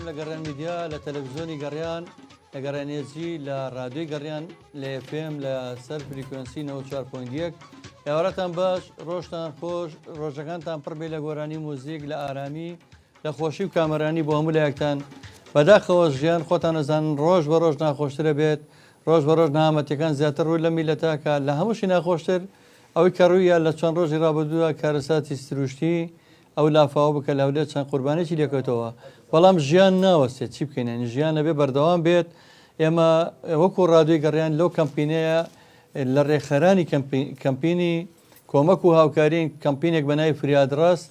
لە گەڕیان میدیا لە تەلەڤیزیۆنی گەڕیان لە گەڕانێزی لە ڕادیۆی گەڕیان لە FM لە سەر فریکوێنسی 94.1 هێوارەتان باش ڕۆژتان خۆش ڕۆژەکانتان پڕ بێ لە گۆرانی موزیک لە ئارامی لە خۆشی و کامەرانی بۆ هەموو لایەکتان بەداخەوە ژیان خۆتان نەزانن ڕۆژ بە ڕۆژ ناخۆشترە بێت ڕۆژ بە ڕۆژ نامەتەکان زیاتر ڕووی لە میلەتاکە لە هەمووشی ناخۆشتر ئەوەی کە ڕوویە لە چەند ڕۆژی ڕابردووە کارەساتی سروشتی ئەو لافاوە بکە لاولێت چەند قوربانێکی لێکەوتەوە بەڵام ژیان ناوەستێت چی بکەین ژیان نەبێ بەردەوام بێت ئێمە وەکو ڕادیۆی گەڕیان لەو کەمپینەیە لە ڕێکخەرانی کەمپینی کۆمەک و هاوکارین کەمپینێک بە ناوی فریادڕاست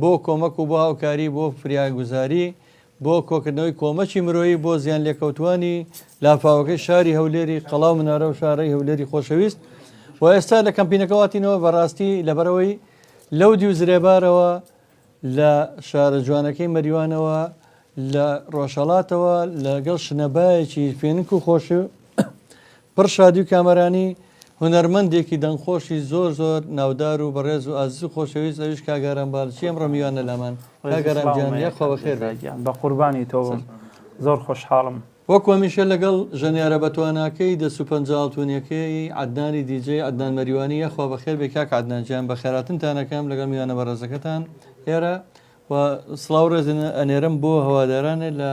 بۆ کۆمەک و بۆ هاوکاری بۆ فریاگوزاری بۆ کۆکردنەوەی کۆمەکی مرۆیی بۆ زیان لێکەوتوانی لافاوەکەی شاری هەولێری قەڵاو منارە و شارەی هەولێری خۆشەویست و ئێستا لە کەمپینەکەواتینەوە بەڕاستی لەبەرەوەی لەودی و زرێبارەوە لە شارە جوانەکەی مەریوانەوە لە ڕۆژهەڵاتەوە لەگەڵ شنەبایەکی فێنک و خۆش پڕ شادی و کامەرانی هونەرمەندێکی دەنگخۆشی زۆر زۆر ناودار و بەڕێز و ئازیز و خۆشەویست ئەویش کاگەران باڵچی ئەمڕۆ میوانە لامان کاگەران گیان یەخوا بەخێر بە قوربانی تۆ زۆر خۆشحاڵم وەکو هەمیشە لەگەڵ ژەنیارە بەتواناکەی دەسوپەنجاڵتونیەکەی عەدنانی دیجێ عەدنان مەریوانی یەخوا بەخێر بێ کاک عەدنانجیان بە خێراتنتانەکەم لەگەڵ میوانە بەڕێزەکەتان ئێرە و سڵاو ڕێزن ئەنێرم بۆ هەوادارانێ لە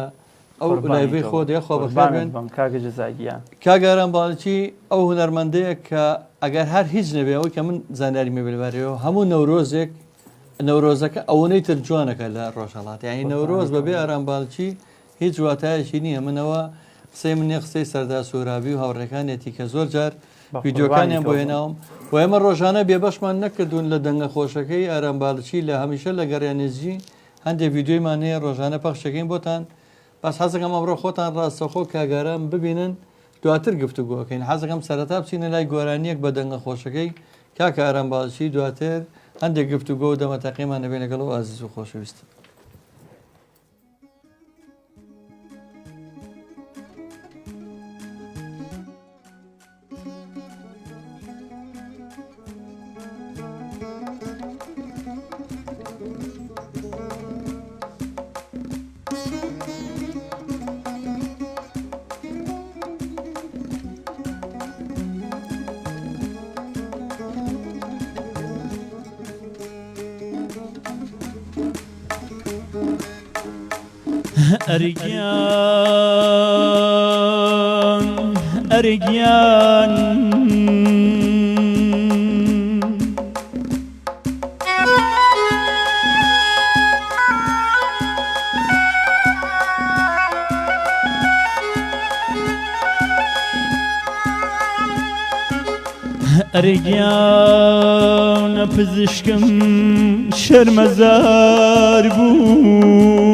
ئەو لایڤی خۆت یەخوا بەخێر بێن کاگە جەزاگیان کاگەران باڵچی ئەو هونەرمەندەیە کە ئەگەر هەر هیچ نەبێ ئەوەی کە من زانیاری مێبلبارەوە هەموو نەورۆزێک نەورۆزەکە ئەوەی تر جوانەکە لە ڕۆژهەڵات یعنی نەورۆز بەبێ ئارام باڵچی هیچ واتایەکی نییە منەوە قسەی منێ قسەی سەردا سوورابی و هاوڕێکانێتی کە زۆر جار ویددیۆکانیان بۆ هێناوم و ئێمە ڕۆژانە بێبەشمان نەکردوون لە دەنگە خۆشەکەی ئارام باڵچی لە هەمیشە لە گەڕیانێزی هەندێک ویددیۆیمان هەیە ڕۆژانە پەخشەکەین بۆتان باس حەزەکەم ئەمڕۆ خۆتان ڕاستەخۆ کاگاران ببینن دواتر گفتوگۆکەین حەزەکەم سەرەتا بچینە لای گۆرانیەک بە دەنگە خۆشەکەی کاکە ئارام باڵچی دواتر هەندێک گفتوگۆ و دەمەتەقیمان نەبێ لەگەڵ و ئازیز و خۆشەویست. ئەرگیان ئەرگیان ئەرگیانە پزیشکم شەرمەزار بوو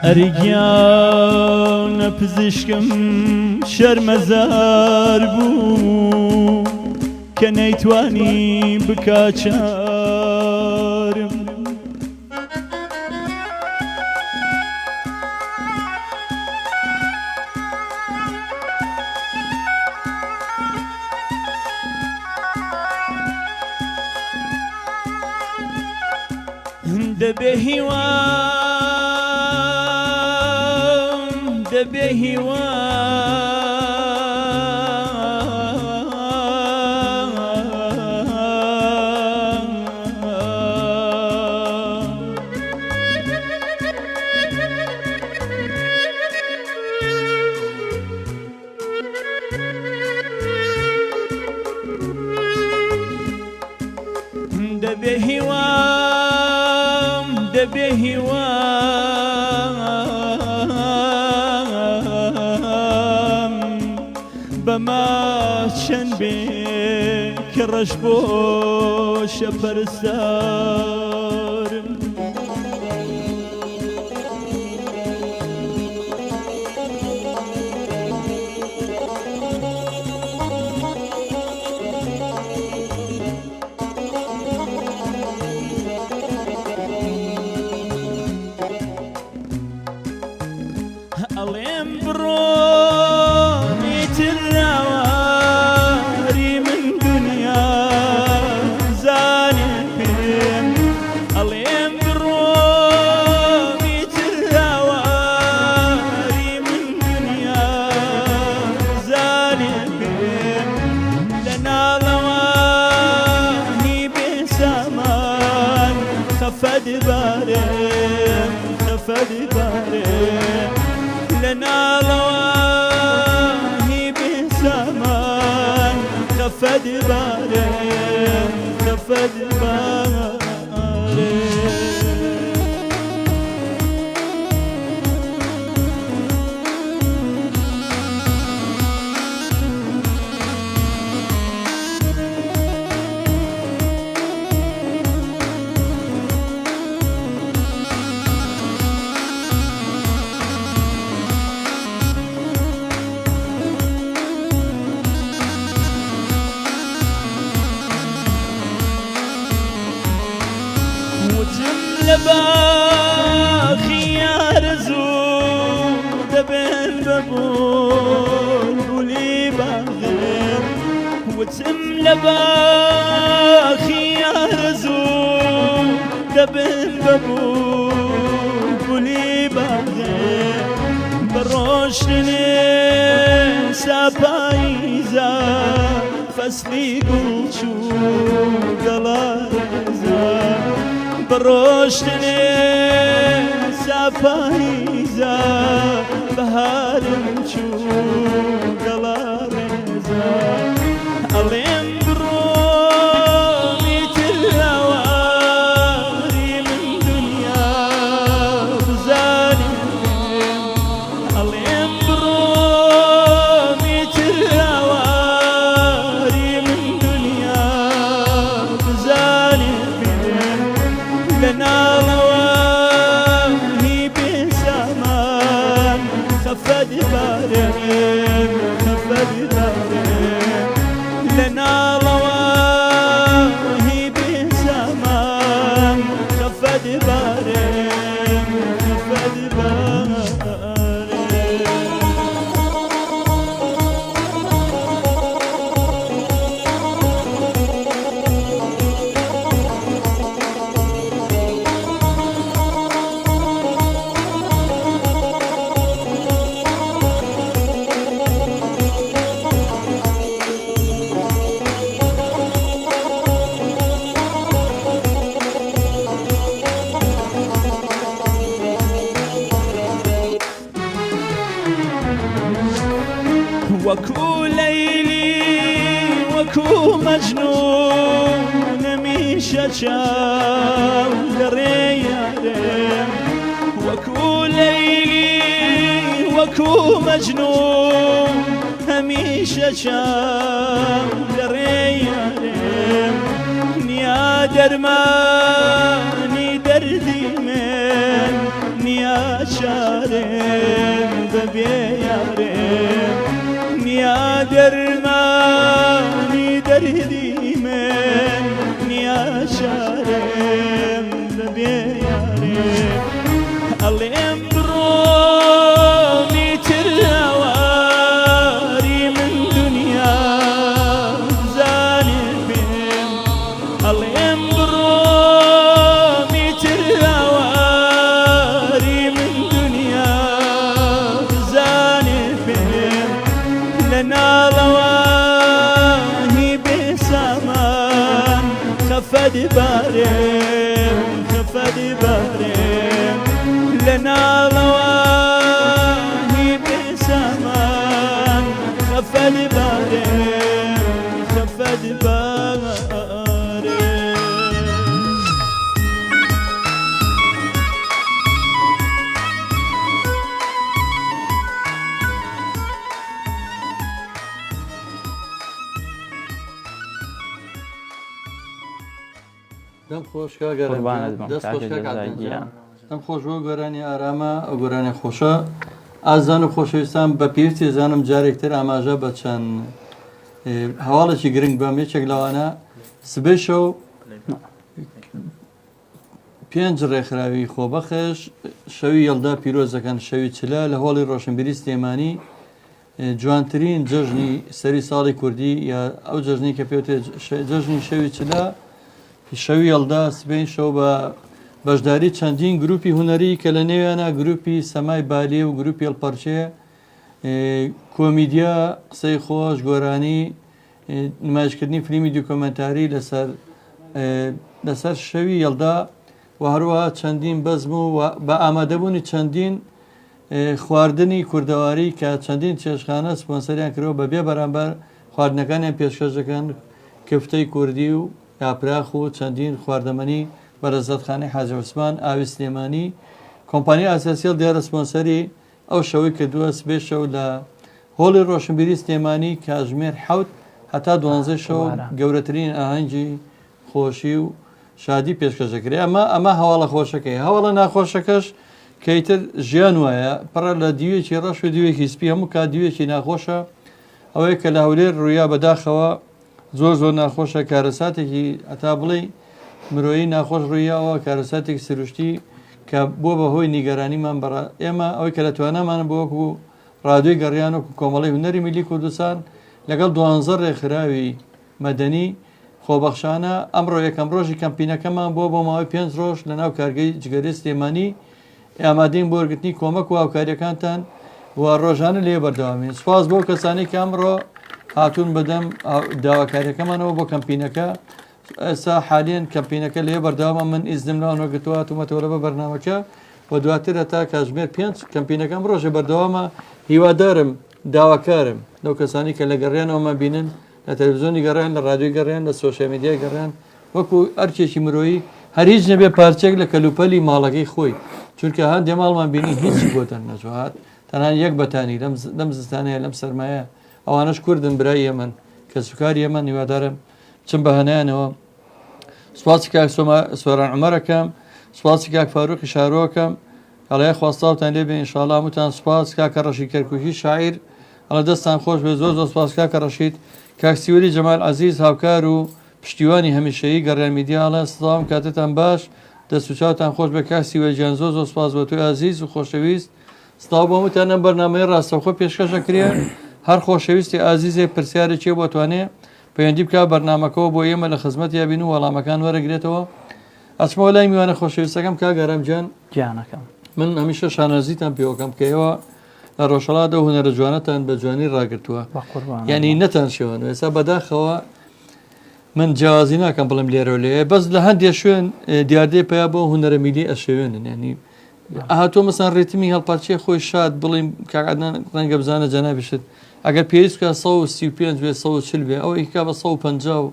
ئەرگیانە پزیشکم شەرمەزار بوو کە نەیتوانی بکا چارم دەبێ هیوان دەبێ هیوان دەبێ هیوان دەبێ هیوان بەما چەند بێ کە ڕەش بۆ شەپەرستارم ئەڵێم بڕۆ نیتراواری من ببلبلی باغم وتم لباخي أرزو دبن ببلبلی باغم بروشتني سابايزا فصلي قلشو قلارزا بروشتني سابايزا بهارمشو قلارزا ألين برومي تلاواري من دنيا بزاني ألين برومي تلاواري من دنيا بزاني لنا لواهي بسامان خفد بارين خفد بارين لنا لواهي بسامان خفد بارين خفد بارين وكو ليلي وكو مجنون ميشا شاو لريارم وكو ليلي وكو مجنون هميشا شاو لريارم نيا درماني دردي من نيا شارم ببيارم يا درماني دردي من يا شارم ببيارم ألين برومي تلاواري من دنيا زانبين ألين برومي تلاواري من دنيا زانبين لنا لواهي بسامان خفد بارم خفد بارم لنا لواهي بسامان خفد بارم خفد بارم دەم خۆشکە گەرم قوربانت بم دەست کاکە خۆشکە جەزاگیان. دەم خۆش بۆ گۆرانی ئارامە ئەو گۆرانی خۆشە ئازان و خۆشەویستان بە پێویستی زانم جارێکتر ئاماژە بە چەند هەواڵێکی گرنگ بەم یەکێک لەوانە سبەی شەو 5 ڕێکخراوی خۆبەخش شەوی یەڵدا پیرۆزەکەن شەوی چلە لە هۆڵی ڕۆشنبیری سلێمانی جوانترین جەژنی سەری ساڵی کوردی یا ئەو جەژنی کە پێوتێ جەژنی شەوی چلە شەوی یەڵدا سبەی شەو بە بەشداری چەندین گروپی هوەری کە لە نێویانە گروپی سەمای بالێ و گروپی هەڵپەرچێ کۆمیدیا قسەی خۆش گۆرانی نمایشکردنی فیلمی دوکۆمەنتاری لەسەر شەوی یەڵدا و هەروەها چەندین بەزم و بە ئامادەبوونی چەندین خواردنی کوردەواری کە چەندین چێشخانە سپۆنسەریان کردەوە بەبێ بەرامبەر خواردنەکانیان پێشکەش دەکەن کفتەی کوردی و یاپراخ و چەندین خواردەمەنی بەرەزەتخانەی حاجی عوسمان ئاوی سلێمانی کۆمپانیا ئاساسیل دیارە سپۆنسەری ئەو شەوەی کردووە سبێ شەو لە هۆڵی ڕۆشنبیری سلێمانی کاتژمێر 7 هەتا 12 شەو گەورەترین ئاهەنگی خۆشی و شادی پێشکەشەکرێ ئەمە هەواڵە خۆشەکەی هەواڵە ناخۆشەکەش کەیتر ژیان وایە پڕە لە دیوێکی ڕەش و دیوێکی سپی هەموو کات دیوێکی ناخۆشە ئەوەیە کە لە هەولێر ڕوویا بەداخەوە زۆر ناخۆشە کارەساتێکی ئەتا بڵێ مرۆیی ناخۆش ڕوویاوە کارەساتێک سروشتی کە بۆ بەهۆی نیگەرانیمان بەڕ ئێمە ئەوەی کە لە توانەمانە بۆ وەکو ڕادیۆی گەڕیان و کۆمەڵی هونەری میلی کوردستان لەگەڵ 12 ڕێکخراوی مەدەنی خۆبەخشانە ئەمڕۆ یەکەم ڕۆژی کەمپینەکەمان بۆ ماوەی 5 ڕۆژ لە ناو کارگەی جگەری سلێمانی ئامادەین بۆ وەرگرتنی کۆمەک و هاوکاریەکانتان و ڕۆژانە لێ بەردەوامین. سوپاس بۆ کەسانی کە ئەمڕۆ هاتوون بەدەم داواکاریەکەمانەوە بۆ کەمپینەکە. ئێستا حاليا کەمپینەکە لێ بەردەوامە من ئیزنم لاوەگەتوە هاتوومەتەوە بە بەرنامەکە و دواتر تا کاتژمێر 5 کەمپینەکەم ڕۆژە بەردەوامە. هیوادارم داواکارم لەو کەسانی کە لە گەڕیانەوەمە بینن لە تەلەڤیزیۆنی گەڕیان لە ڕادیۆی گەڕیان لە سۆشیال میدیای گەڕیان وەکو ئەرکێکی مرۆیی هەر هیچ نەبێ پارچێک لە کەلوپەلی ماڵەکەی خۆی چونکە هەندێ ماڵمان بینی هیچی بۆتەن نەجوهات تەنان یەک بەتانی لەم زستانەیە لەم سەرمایە ئەوانش کوردن برای ئێمن کە سوکاری ئێمە هیوادارم چم بەهەنیانەوە. سوپاسی کاک سۆران عومەرەکەم، سوپاسی کاک فاروقی شارۆکەم، ئەڵێ خواستاوتان لێبێ ئینشاڵڵا هەمووتان سوپاس. کاکە ڕەشید کەرکووکی شاعیر ئەڵە دەستان خۆش بێ زۆر زۆر سوپاس. کاکە ڕەشید، کاک سیوەری جەمال عەزیز هاوکار و پشتیوانی هەمیشەیی گەڕیان میدیاڵە سڵام کاتتان باش دەست و چاوتان خۆش بە کاک سیوەریجان زۆر زۆر سوپاس بۆ تۆی عەزیز و خۆشەویست. سڵاو بۆ هەمووتان ئەم بەرنامەی ڕاستەوخۆ پێشکەشەکرێ هەر خۆشەویستی ئازیزێک پرسیارێکی بۆ توانێ پەیوەندی بکە بەرنامەکەەوە بۆ ئێمە لە خزمەت یابین و وەڵامەکان وەرەگرێتەوە. ئەچمەوە لای میوانە خۆشەویستەکەم کاگەرەمجان گیانەکەم من هەمیشە شانازیتان پێوەکەم کەەوە لە ڕۆژهڵاتە هونەرە جوانەتان بە جوانی ڕاگرتووە یعنی نەتان شێوان و ئێستا بەداخەوە من جیازی ناکەم بڵم لێرە لێ بەس لە هەندێک شوێن دیاردێ پیا بۆ هونەرە میلی ئەشێوێنن ینی هاتۆ مەسان ڕێتمی هەڵپارچێ خۆی شاد بڵیم کاعادان ڕەنگە بزانە جەنابیشت ئەگەر پێویست بکە 135 بێ 140 بێ ئەو ئیکا بە 150 و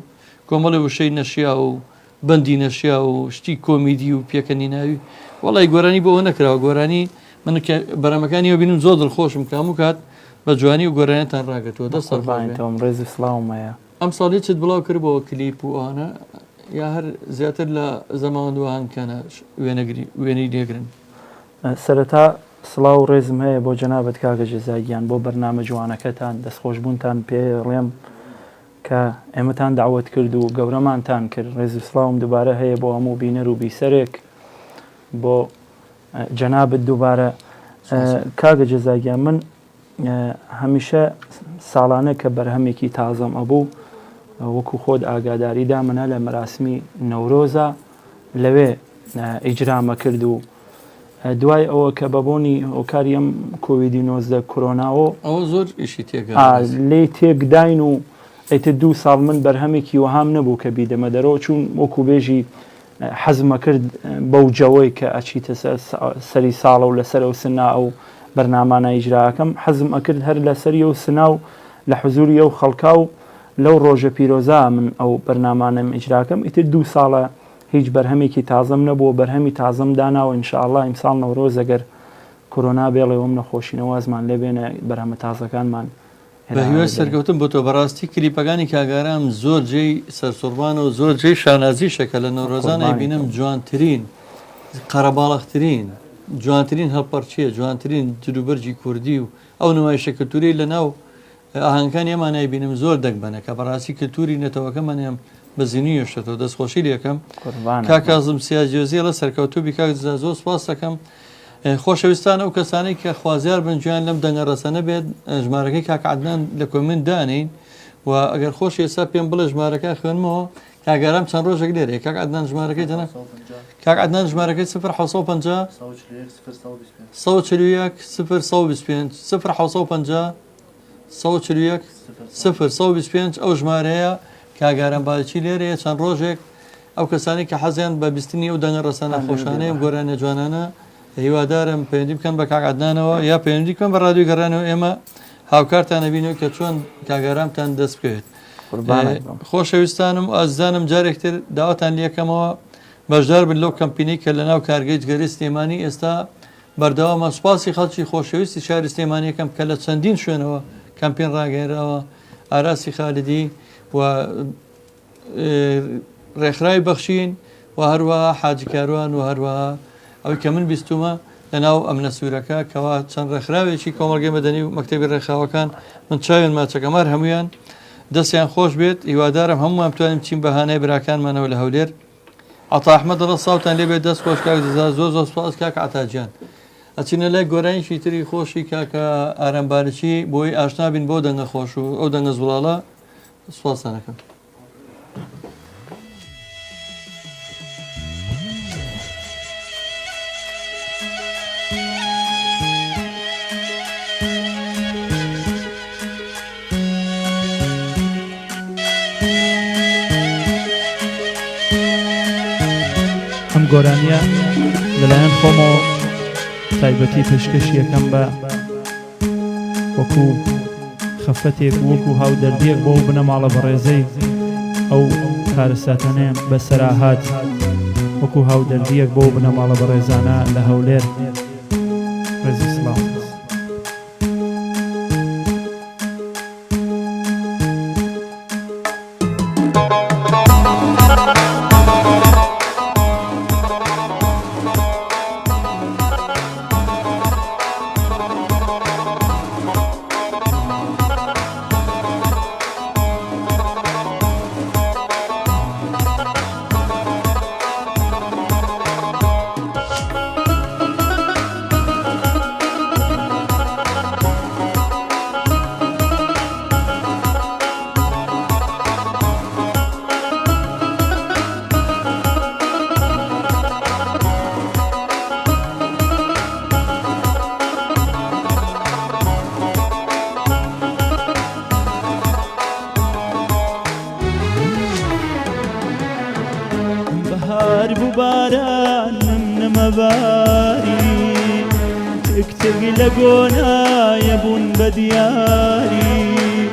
کۆمەڵی وشەی نەشیا و بەندی نەشیا و شتی کۆمیدی و پێکەنی ناوی وڵی گۆرانی بۆ ئەوە نەکراوە گۆرانی من بەرەمەکانیەوە بینم زۆر دڵخۆشم کام و کات بە جوانی و گۆرانیتان ڕاگەتەوە دەستم ڕێزی سلااومەیە. ئەم ساڵی چت بڵاو کردبەوە کلیپ و ئەوانە یا هەر زیاتر لە زەماوەندوان کەنە وێنەی لێگرن. سەرەتا سڵاو و ڕێزم هەیە بۆ جەنابەت کاگە جێزاگیان بۆ بەرنامە جوانەکەتان دەستخۆشبوونتان پێڵێم کە ئێمەتان داوت کرد و گەورەمانتان کرد. ڕێزی سڵاوم دووبارە هەیە بۆ هەموو بینەر و بیسەرێک بۆ جەنابەت دووبارە. کاگە جێزاگیان من هەمیشە ساڵانە کە بەرهەمێکی تازەم ئەبوو وەکو خۆت ئاگاداریدا منە لە مەراسمی نەورۆزە لەوێ ئیجرامە کرد و دوای ئەوە کە بەبوونی هۆکاری ئەم کۆویدی 19 کۆرۆناوە ئەوە زۆر ئیشی لێ تێکداین و ئەیتە 2 ساڵ من بەرهەمێکی وەهام نەبوو کە بیدەمە دەرەوە چون وەکو بێژی حەزمە کرد بەو جەوەی کە ئەچیتە سەری ساڵە و لەسەر ئەو سنا ئەو بەرنامانە ئیجراکەم حەزم ئەکرد هەر لەسەری ئەو سنا و لە حزوری ئەو خەڵکا و لەو ڕۆژە پیرۆزا من ئەو بەرنامانەم ئیجراکەم ئیتر 2 ساڵە هیچ بەرهەمێکی تازەم نەبووە بەرهەمی تازەم داناوە ئینشاءڵڵا ئیمساڵ نەورۆز ئەگەر کۆرۆنا بێڵێەوەم نەخۆشینەوازمان لێبێنە بەرهەمە تازەکانمان بەهوێ سەرکەوتم بۆ تۆ بەڕاستی کلیپەکانی کاگارام زۆر جێی سەرسوڕبان و زۆر جێی شانازی شەکە لە نەورۆزانە بینم جوانترین قەرەباڵەخترین جوانترین هەڵپەرچیە جوانترین جلوبەرجی کوردی و ئەو نمایشە کەلتوری لەناو ئاهەنگەکان ئێمان نایبینم زۆر دەگبەنە کە بەڕاستی کەلتوری نەتەوەکەمانیان بەزیینی یۆشتەوە دەستخۆشی لەکەم کاکازم سیاجێزیە لە سەرکەوتوبی کاک زۆر سپاس دەکەم. خۆشەویستان ئەو کەسانەی کە خوازیار بنجیان لەم دەنگە ڕەسەنە بێت ژمارەکەی کاکعادنان لە کۆمنت دانین و ئەگەر خۆش ئێستا پێم بڵێ ژمارەکە خوێنمەوە کاگەرام چەند ڕۆژێک لێرە کاکعادنان ژمارەکەی جەنە کاکعادنان ژمارەکەی 0 0 ئەو ژمارەیە کاگاران باچی لێرەیە چەند ڕۆژێک ئەو کەسانی کە حەزیان بە بیستنی ئەو دەنگە ڕەسەنە خۆشانەیە گۆرانە جوانانە هیوادارم پەیوەندی بکەن بە کاکعادنانەوە یا پەیوەندی بکەن بە ڕادیۆی گەڕانەوە ئێمە هاوکارتان نەبینەوە کە چۆن کاگارامتان دەست بکەوێت. خۆشەویستانم ئازانم جارێکتر داواتان لەکەمەوە بەشدار بن لەو کەمپینی کە لە ناو کارگەی جگەری سلێمانی ئێستا بەردەوامە سوپاسی خەڵکی خۆشەویستی شاری سلێمانیەکەم کە لە چەندین شوێنەوە کەمپین ڕاگەیرەوە ئاراسی خالدی و ڕێکخراوی بەخشین و هەروەها حاجی کاروان و هەروەها ئەوەی کە من بیستمە لەناو ئەمنە سوورەکە کەوا چەند ڕێکخراوێکی کۆمەڵگەی مەدەنی و مەکتەبی ڕێکخراوەکان من چاوێن ماچەکەمار هەمویان دەستیان خۆش بێت هیوادارم هەمووان بتوانین بچین بەهانەی براکانمانەوە لە هەولێر. عەتا ئەحمەد دڵە ساوتان لێ بێت دەست خۆش کاک زۆر زۆر سپاس کاک عەتاجیان ئەچینە لای گۆرانیشی تری خۆشی کاکە ئارەمبارچی بۆی ئاشنابین بۆ دەنگە خۆش و ئەو دەنگە زوڵاڵە سوپاسانەکەم. ئەم گۆرانیە لەلایەن خۆمەوە تایبەتی پێشکەشی یەکەم بە وەکو خەفەتێک وەکو هاو دەردیەک بۆ بنە ماڵە بەڕێزەی ئەو کارەساتانەیە بە سەراهات وەکو هاو دەردیەک بۆ بنە ماڵە بەڕێزانە لە هەولێر ڕێزی سڵاو. بهار بباران نمباري تكتب لقونا يبون بدياري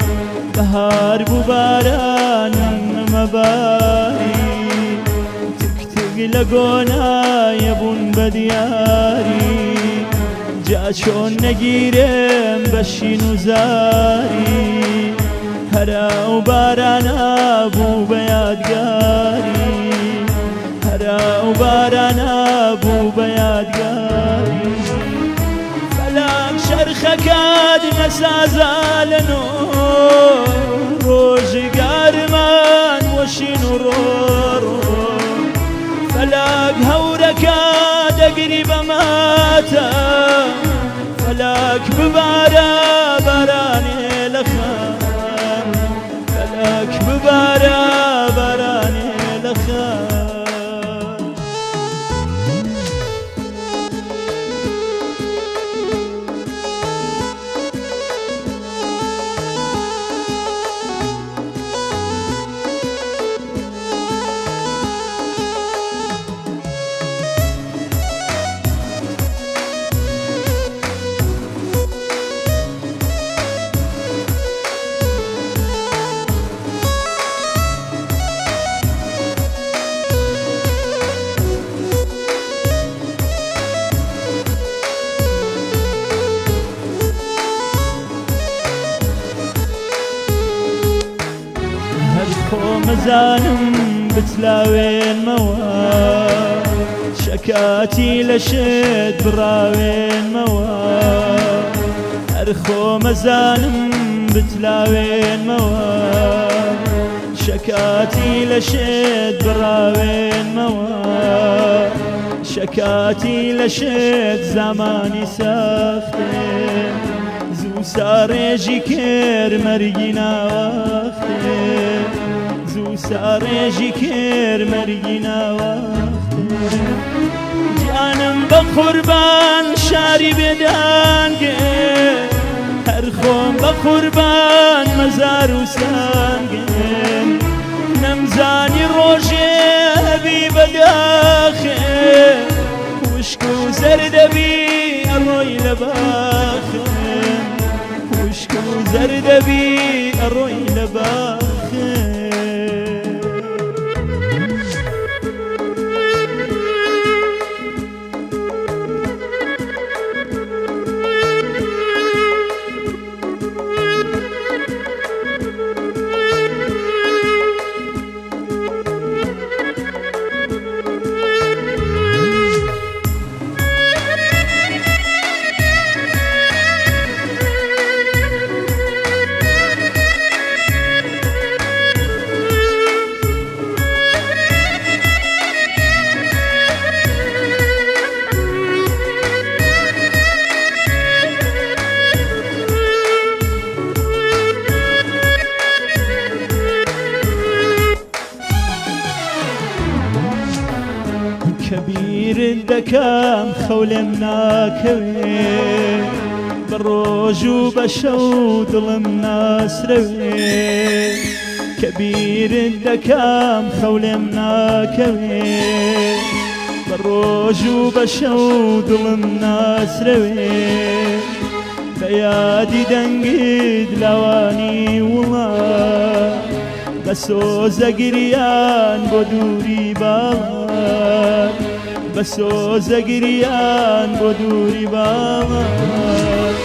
بهار بباران نمباري تكتب لقونا يبون بدياري جاشون نجيرم بشين وزاري هرا وبارانا بو بيادقاري هرا وبارانا بو بيادقاري فلاك شرخكاد نسازالنو روج قارمان وشين ورورو فلاك هوركاد قريب ماتا فلاك ببارا باراني لخان فلاك ببارا باراني لخان مزانم بتلاوين مواد شكاتي لشد براوين مواد أرخو مزانم بتلاوين مواد شكاتي لشد براوين مواد شكاتي لشد زماني ساختين زو ساريجي كير مرينا واختين ساريجي كير مرينا وقت جانم بقربان شاري بدانجي هرخوم بقربان مزار وسانجي نمزاني روجي بي بداخل وشكو زردبي الروي لباخل وشكو زردبي الروي لباخل دەکەم خەولێم ناکەوێ بە ڕۆژ و بە شەو دڵم ناسرەوێ کە بیرت دەکەم خەولێم ناکەوێ بە ڕۆژ و بە شەو دڵم ناسرەوێ بە یادی دەنگیت لاوانی وڵات بە سۆزە گریان بۆ دووری باڵات بە سۆزە گریان بۆ دووری باڵات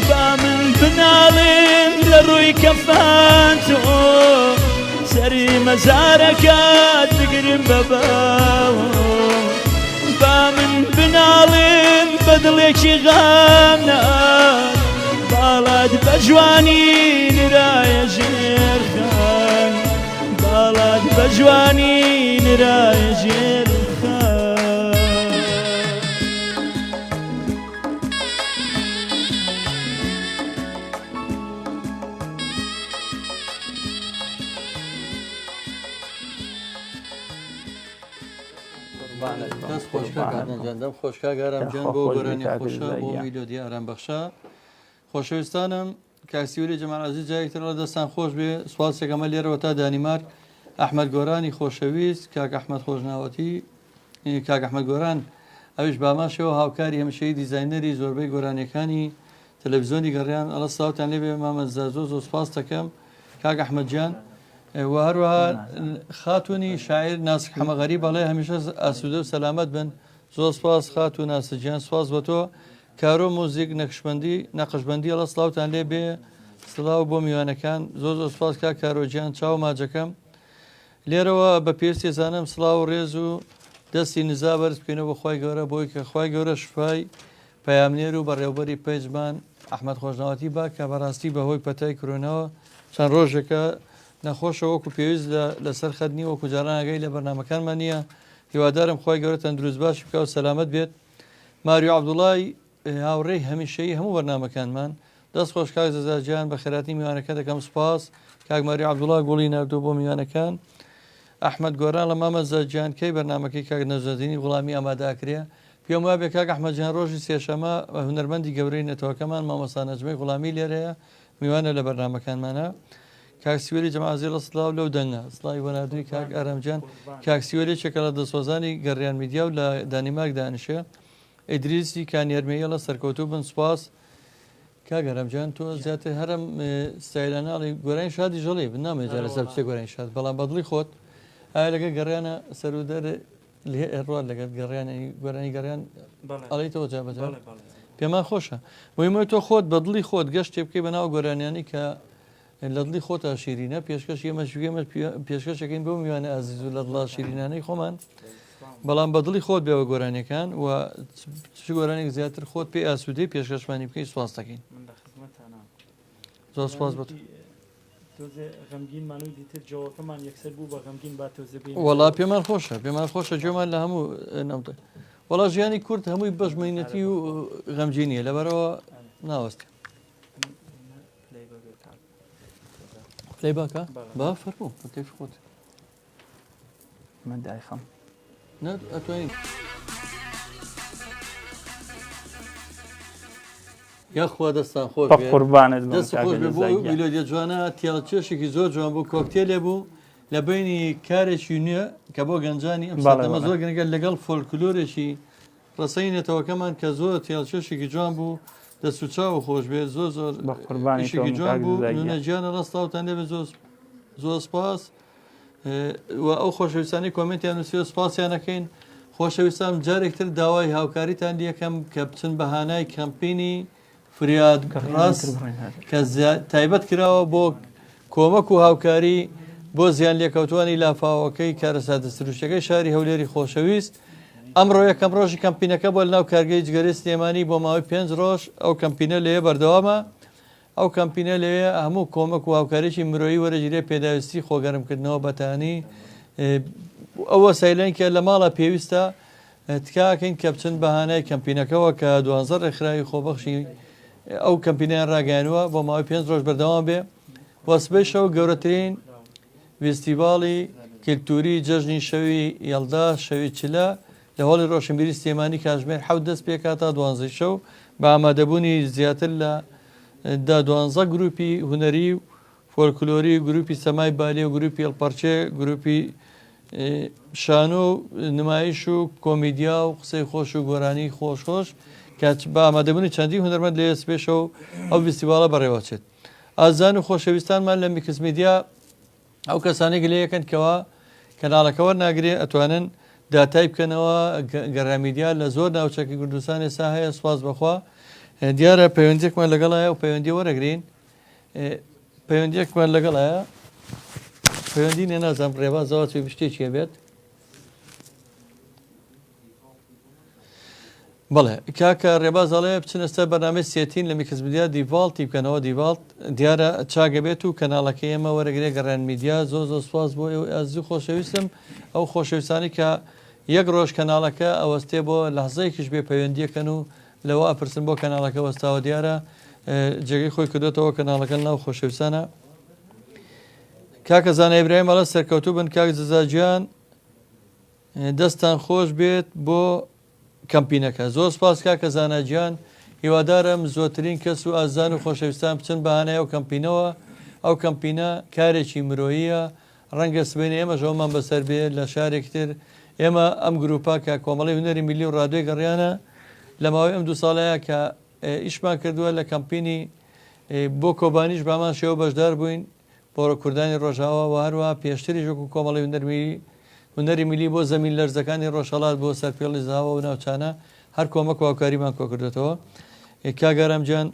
با من بناڵێم لە ڕووی کەفان تۆ سەری مەزارەکەت بگرم بە باوە با من بناڵێم بە دڵێکی غامنان باڵات بە جوانی نرایە ژێرخان باڵات بە جوانی نرایە ژێرخان دەست خۆشکە گاردەنجاندەم خۆشکە گارامجان بۆ گۆرانی خۆشە بۆ میلۆدی ئارامبەخشە خۆشەویستانم کاکسیوری جەمالعەزیز جایەکتر لە دەستان خۆش بێ سوپاسێکەمە لێرەوە تا دانیمارک ئەحمەد گۆرانی خۆشەویست کاک ئەحمەد خۆشناوەتی کاک ئەحمەد گۆران ئەویش باماشەوە هاوکاری هەمیشەیی دیزاینەری زۆربەی گۆرانیەکانی تەلەڤیزیۆنی گەڕیان ئەڵە ساوتان لێبێ مامەزا زۆ سپاس دەکەم کاک ئەحمەدجان و هەروەها خاتونی شاعر ناسک حەمەغەری بەڵێ هەمیشە ئاسوودە و سەلامەت بن زۆر سپاس خاتون ناسجیان سپاس بە تۆ کارۆ مۆزیک نەقشبەندی ئەڵە سڵاوتان لێ بێ سڵاو بۆ میوانەکان زۆر سپاس کا کارۆجیان چاو ماجەکەم لێرەوە بە پێستی زانم سڵاو ڕێز و دەستی نزا بەرز بکەینەوە بە خۆی گەورە بۆی کە خۆی گەورە شفای پەیامنێر و بەڕێوەبەری پێیجمان ئەحمەد خۆشناوەتی با کە بەڕاستی بەهۆی پەتای کۆرۆناوە چەند ڕۆژێکە نەخۆشە وەکو پێویست لەسەر خەتنی وەکو جارانەگەی لە بەرنامەکانمان نییە هیوادارم خۆی گەورە تەندروست باش بکە و سەلامەت بێت ماریۆ عەبدوڵای هاوڕێی هەمیشەیی هەموو بەرنامەکانمان دەست خۆش کاک زەزاجیان بە خێراتی میوانەکە دەکەم سپاس کاک ماریۆ عەبدوڵای گوڵی ناردووە بۆ میوانەکان ئەحمەد گۆران لە مامەزەجیان کەی بەرنامەکەی کاک نەزەدینی غوڵامی ئامادەکرێ پێم وایە بێ کاک ئەحمەدجان ڕۆژی سێشەمە هونەرمەندی گەورەی نێتەوەکەمان مامۆستا نەجمەی غوڵامی لێرەیە میوانە لە بەرنامەکانمانە کاکسیوەری جەماعەزی لە سڵاو لەو دەنگە سڵاوی بەناردووی کاک ئارەمجان کاکسیوەرێکێکە لە دەسۆزانی گەڕیان میدیا و لە دانیمارک دانیشە ئیدریسی کانیێرمەیە لە سەرکەوتوو بن سوپاس کاک ئارەمجان تۆ زیاتر هەرم ستایلاناڵی گۆرانی شادی ژەڵێ بنامێت لەسەر بچێ گۆرانی شاد بەڵام بەدڵی خۆت ئایا لەگە گەڕیانە سەرودەر ڕوات لەگەت گۆرانی گەڕیان ئەڵیتەوە جابەجا پێمان خۆشە ویمە تۆ خۆت بەدڵی خۆت گەشت تێ بکەی بەناو گۆرانیانی کە لە دڵی خۆتە شیرینە پێشکەش ئێمە پێشکەشەکەین بۆ میوانە ئازیز و لە دڵا شیرینانەی خۆمان بەڵام بە دڵی خۆت بێەوە گۆرانیەکان و گۆرانێک زیاتر خۆت پێی ئاسوودەی پێشکەشمانی بکەی سواز دەکەین زۆر سپاس بە وەڵا پێمان خۆشە جۆمان لە هەموو نەوتە وەڵا ژیانی کورد هەمووی بەشمەینەتی و غەمجینیە لەبەرەوە ناوەستە لێ باکە با فەرموو کەیف خۆت من دایخەم ئەتوانین یاخوا دەستان خۆش قوربانت دەست خۆش بۆ میلۆدیە جوانە تیاچێشێکی زۆر جوان بوو کۆکتێلێ بوو لە بینی کارێکی نوێ کە بۆ گەنجانی ئەمە زۆر گەنگە لەگەڵ فۆلکلۆرێکی ڕسەی نێتەوەکەمان کە زۆر تیاچێشێکی جوان بوو دەست و چاو خۆش بێت زۆر زۆر شێکی جوان بوو نونە گیانە ڕاستاوتان لێبێ زۆر سپاس و ئەو خۆشەویستانی کۆمنتیان نووسێ سپاسیانەکەین خۆشەویستان جارێکتر داوای هاوکاریتان یەکەم کە بچن بەهانای کەمپینی فریاد ڕاست کە تایبەت کراوە بۆ کۆمەک و هاوکاری بۆ زیان لێکەوتوانی لافاوەکەی کارەساتە سروشتەکەی شاری هەولێری خۆشەویست ئەمڕۆ یەکەم ڕۆژی کەمپینەکە بۆ لەناو کارگەی جگەری سلێمانی بۆ ماوەی 5 ڕۆژ ئەو کەمپینە لێیە بەردەوامە ئەو کەمپینە لێیە هەموو کۆمەک و هاوکاریی مرۆیی وەرەگیرێ پێداویستی خۆگەرمکردنەوە بەتانی ئەوە سایلەنکە لە ماڵە پێویستە تکاکەین کە بچن بەهانای کەمپینەکەەوە کە 12 ڕێکخراوی خۆبەخشی ئەو کەمپینیان ڕاگەیانوە بۆ ماوەی 5 ڕۆژ بەردەوام بێ وەسبەی شەو گەورەترین فستیڤاڵی کللتوری جەژنی شەوی یەڵدا شەوی چلە لە هەڵی ڕۆشنبیری سلێمانی کاتژمێر 7 دەست پێکات تا 12 شەو بە ئامادەبوونی زیاتر لە 12 گروپی هوەری و فۆلکلۆری گروپی سەمای بالێ و گروپی هەڵپەرچێ گروپی شانۆ و نمایش و کۆمیدیا و قسەی خۆش و گۆرانی خۆشخۆش کات بە ئامادەبوونی چەندی هونەرمەند لە پێشەوە ئەو فیستیڤالە بەڕێوەچێت. ئازان و خۆشەویستانمان لە میکس میدیا ئەو کەسانێک لێ یەکەن کەەوە کەناڵەکەەوە ناگرێ ئەتوانن داتای بکەنەوە گەڕامیدیا لە زۆر ناوچەکی کوردستان ئێستا هەیە سواز بەخوا دیارە پەیوەندێکمان لەگەڵایە و پەیوەندی وەرەگرین پەیوەندێکمان لەگەڵایە پەیوەندی نێ نازانم ڕێبازەوە چێ شتێکیە بێت بەڵێ کاکە ڕێبازەڵێ بچنەستە بەنامەی سێتین لە میکس میدیا دیڤالتی بکەنەوە دیڤالت دیارە چاگە بێت و کەناڵەکە ئێمە وەرەگرێ گەڕان میدیا زۆ سواز بۆ ئەزوو خۆشەویستم ئەو خۆشەویستانی کە یەک ڕۆژ کەناڵەکە ئەوەستێ بۆ لەحزەیەکیش بێ پەیوەندیەکەن و لەوە ئەپرسن بۆ کەناڵەکە وەستاوە دیارە جێگەی خۆی کردێتەوە کەناڵەکە ناو خۆشەویستانە کاکە زانای ئیبراهیم ئەڵە سەرکەوتوو بن کاک جەزاجیان دەستان خۆش بێت بۆ کەمپینەکە زۆر سپاس کاکە زاناجیان هیوادارم زۆرترین کەس و ئازان و خۆشەویستان بچن بەهانەیە و کەمپینەوە ئەو کەمپینە کارێکی مرۆییە ڕەنگە سبێنێ ئێمە ژەومان بەسەر بێ لە شارێکتر ئێمە ئەم گروپا کە کۆمەڵی هونەری میلی و ڕادیۆی گەڕیانە لە ماوەی ئەم 2 ساڵەیە کە ئیشمان کردووە لە کەمپینی بۆ کۆبانیش بامان شێوە بەشدار بووین بۆ کوردانی ڕۆژاوە و هەروە پێشتری ژوک و کۆمەڵی هونەری میلی بۆ زەمین لەرزەکانی ڕۆژهەڵات بۆ سەرپێڵی زاوە و ناوچانە هەر کۆمەک واوکاریمان کۆ کردێتەوە کاگەرەمجان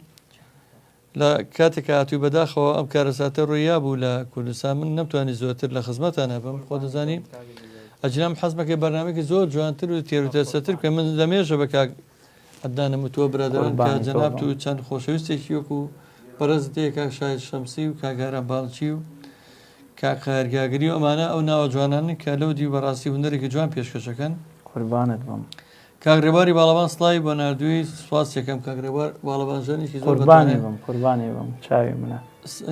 لە کاتێک هاتووی بەداخەوە ئەم کارەساتە ڕوویا بوو لە کوردستان من نەمتوانی زۆرتر لە خزمەتانە بم خۆ دەزانی ئەجنام حەزمەکەی بەرنامێکی زۆر جوانتر و تێروتەسەتر بکەم من لەمێژە بە کاک عەدنانم وتووە برادەران کە جەناب و چەند خۆشەویستێکی وەکو بەڕێزتەیە کاک شاید شەمسی و کاگاران باڵچی و کاک خەرگاگری و ئەمانە ئەو ناوە جوانانی کە لەو دی بەڕاستی هونەرێکی جوان پێشکەشەکەن قوربانت بم کاگڕێباری باڵەبان سڵاوی بۆ نردووی سواس یەکەم کاگڕێبار باڵەبانژانێکی زۆر قوربانی بم چاوی منە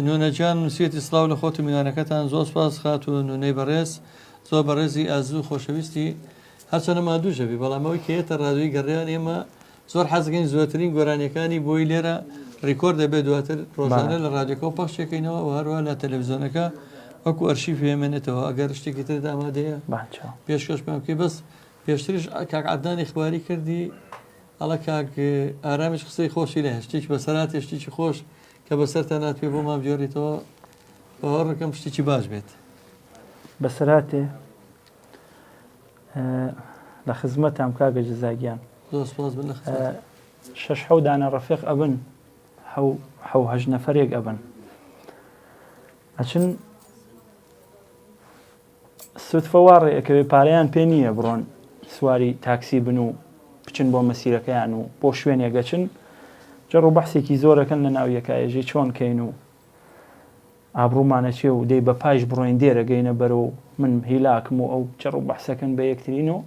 نونەجان نووسێتی سڵاو لە خۆت و میوانەکەتان زۆر سپاس خات و نونەی بەڕێز زۆر بەڕێزی ئازوو خۆشەویستی هەرچەنە مادوو ژەبی بەڵامەوەی کێتە ڕادوی گەڕیان ئێمە زۆر حەزگەین زۆرترین گۆرانیەکانی بۆی لێرە ڕیکۆرد دەبێت دواتر ڕۆژانە لە ڕادیۆکە و پەخشەکەینەوە و هەروە لە تەلەڤیزیۆنەکە وەکو ئەرشیف هێمێنێتەوە ئەگەر شتێکی تر ئامادەیە پێشکەشمان بکەی بەس پێشتریش کاک عەدنانی خواری کردی ئەڵە کاک ئارامیش قسەی خۆشی لە شتێکی بەسەرات شتێکی خۆش کە بەسەرتان نات پێ بۆ مام جۆریتەوە باوەڕەکەم شتێکی باش بێت بەسەراتێ لە خزمەتام کاگە جەزاگیان زۆر سپاس بن لە خزمەت 6 دانە ڕەفیق ئەبن 7 نەفەرێک ئەبن ئەچن سوتفەوەڕێ ئەکەوێ پارەیان پێ نییە بڕۆن سواری تاکسی بن و بچن بۆ مەسیرەکەیان و بۆ شوێنێگەچن جەڕ و بەحسێکی زۆرەکەن لە ناو یەکایەژی چۆن کەین و ئابڕوومانەچێ و دەی بە پاش بڕۆین دێرە گەینە بەرەوە من هیلاکم و ئەو جەڕ و بەحسەکەن بە یەکترینەوە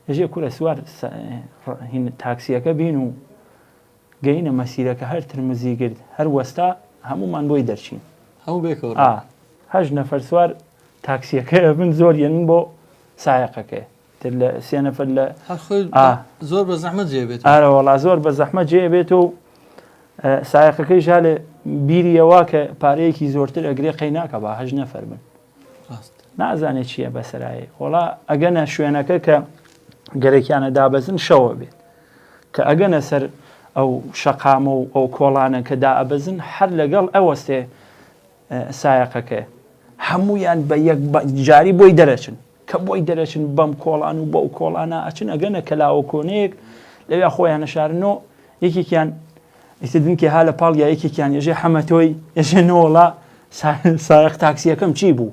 ێژێ کورە سوار تاکسیەکە بین و گەینە مەسیرەکە هەر ترمزی گرت هەر وەستا هەمومان بۆی دەرچین هەموو بێکەوە 8 نەفەر سوار تاکسیەکە بن زۆر یەن بۆ سایقەکە تر لە 3 نەفەر لە زۆر بە زەحمەت جێبێت ئارەوەڵا زۆر بە زەحمەت جێبێت و سایقەکەی ژا لێ بیریەوە کە پارەیەکی زۆرتر ئەگرێ قەیناکە بە 8 نەفەر بن نازانێت چییە بەسەرایە وڵا ئەگەنە شوێنەکە کە گەرەکیانە دابەزن شەوە بێت کە ئەگەنە سەر ئەو شەقامە و ئەو کۆڵانە کە دائەبەزن هەر لەگەڵ ئەوەستێ سایقەکە هەمویان بە یەک جاری بۆی دەرەچن کە بۆی دەرەچن بەم کۆڵان و بەو کۆڵانە ئەچن ئەگەنە کەلاوە کۆنەیەک لەوێ خۆیان نەشارنەوە یەکێکیان ئیسدنکە ها لە پاڵ یا یەکێکیان ێژێ حەمەتۆی ێژێ نۆڵا سایق تاکسیەکەم چی بوو